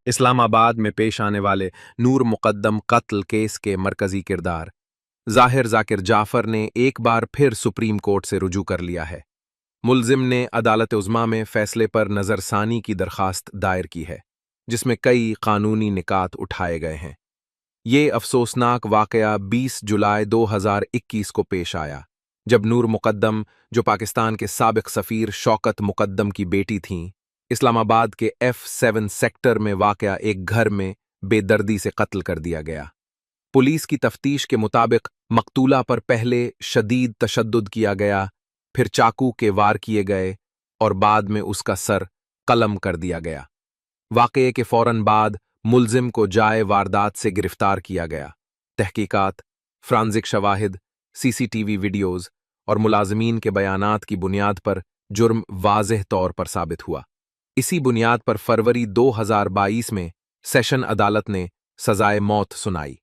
اسلام آباد میں پیش آنے والے نور مقدم قتل کیس کے مرکزی کردار ظاہر ذاکر جعفر نے ایک بار پھر سپریم کورٹ سے رجوع کر لیا ہے۔ ملزم نے عدالت عظمیٰ میں فیصلے پر نظر ثانی کی درخواست دائر کی ہے، جس میں کئی قانونی نکات اٹھائے گئے ہیں۔ یہ افسوسناک واقعہ 20 جولائی 2021 کو پیش آیا، جب نور مقدم، جو پاکستان کے سابق سفیر شوکت مقدم کی بیٹی تھیں، اسلام آباد کے F7 سیکٹر میں واقع ایک گھر میں بے دردی سے قتل کر دیا گیا۔ پولیس کی تفتیش کے مطابق مقتولہ پر پہلے شدید تشدد کیا گیا، پھر چاقو کے وار کیے گئے اور بعد میں اس کا سر قلم کر دیا گیا۔ واقعے کے فوراً بعد ملزم کو جائے واردات سے گرفتار کیا گیا۔ تحقیقات، فرانزک شواہد، CCTV ویڈیوز اور ملازمین کے بیانات کی بنیاد پر جرم واضح طور پر ثابت ہوا۔ اسی بنیاد پر فروری 2022 میں سیشن عدالت نے سزائے موت سنائی۔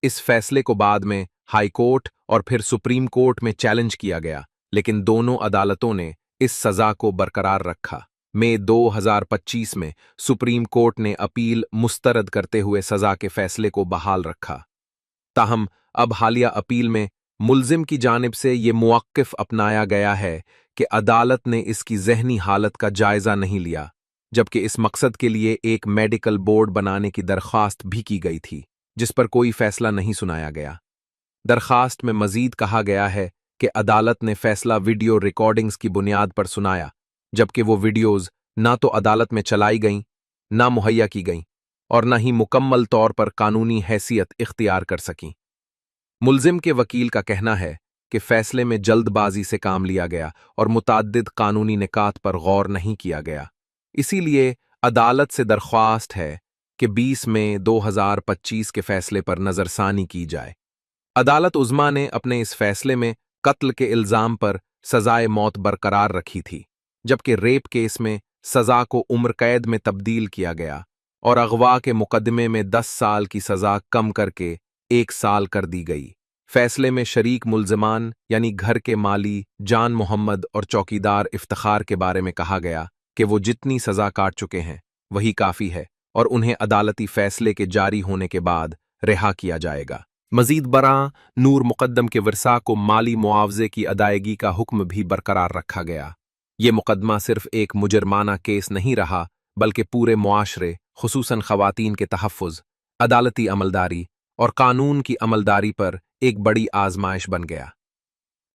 اس فیصلے کو بعد میں ہائی کورٹ اور پھر سپریم کورٹ میں چیلنج کیا گیا، لیکن دونوں عدالتوں نے اس سزا کو برقرار رکھا۔ مئی 2025 میں سپریم کورٹ نے اپیل مسترد کرتے ہوئے سزا کے فیصلے کو بحال رکھا۔ تاہم اب حالیہ اپیل میں ملزم کی جانب سے یہ موقف اپنایا گیا ہے کہ عدالت نے اس کی ذہنی حالت کا جائزہ نہیں لیا، جبکہ اس مقصد کے لیے ایک میڈیکل بورڈ بنانے کی درخواست بھی کی گئی تھی، جس پر کوئی فیصلہ نہیں سنایا گیا۔ درخواست میں مزید کہا گیا ہے کہ عدالت نے فیصلہ ویڈیو ریکارڈنگز کی بنیاد پر سنایا، جبکہ وہ ویڈیوز نہ تو عدالت میں چلائی گئیں، نہ مہیا کی گئیں، اور نہ ہی مکمل طور پر قانونی حیثیت اختیار کر سکیں۔ ملزم کے وکیل کا کہنا ہے کہ فیصلے میں جلد بازی سے کام لیا گیا اور متعدد قانونی نکات پر غور نہیں کیا گیا۔ اسی لیے عدالت سے درخواست ہے کہ 20 مئی 2025 کے فیصلے پر نظر ثانی کی جائے۔ عدالت عظمیٰ نے اپنے اس فیصلے میں قتل کے الزام پر سزائے موت برقرار رکھی تھی، جبکہ ریپ کیس میں سزا کو عمر قید میں تبدیل کیا گیا اور اغوا کے مقدمے میں 10 سال کی سزا کم کر کے 1 سال کر دی گئی۔ فیصلے میں شریک ملزمان یعنی گھر کے مالی جان محمد اور چوکیدار افتخار کے بارے میں کہا گیا کہ وہ جتنی سزا کاٹ چکے ہیں وہی کافی ہے اور انہیں عدالتی فیصلے کے جاری ہونے کے بعد رہا کیا جائے گا۔ مزید برآں نور مقدم کے ورثاء کو مالی معاوضے کی ادائیگی کا حکم بھی برقرار رکھا گیا۔ یہ مقدمہ صرف ایک مجرمانہ کیس نہیں رہا، بلکہ پورے معاشرے، خصوصاً خواتین کے تحفظ، عدالتی عملداری اور قانون کی عملداری پر ایک بڑی آزمائش بن گیا۔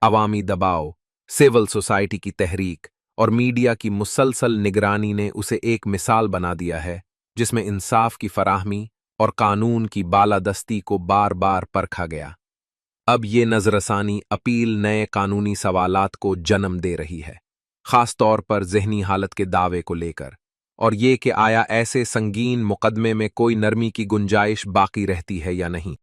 عوامی دباؤ، سول سوسائٹی کی تحریک اور میڈیا کی مسلسل نگرانی نے اسے ایک مثال بنا دیا ہے جس میں انصاف کی فراہمی اور قانون کی بالادستی کو بار بار پرکھا گیا۔ اب یہ نظر ثانی اپیل نئے قانونی سوالات کو جنم دے رہی ہے، خاص طور پر ذہنی حالت کے دعوے کو لے کر، اور یہ کہ آیا ایسے سنگین مقدمے میں کوئی نرمی کی گنجائش باقی رہتی ہے یا نہیں۔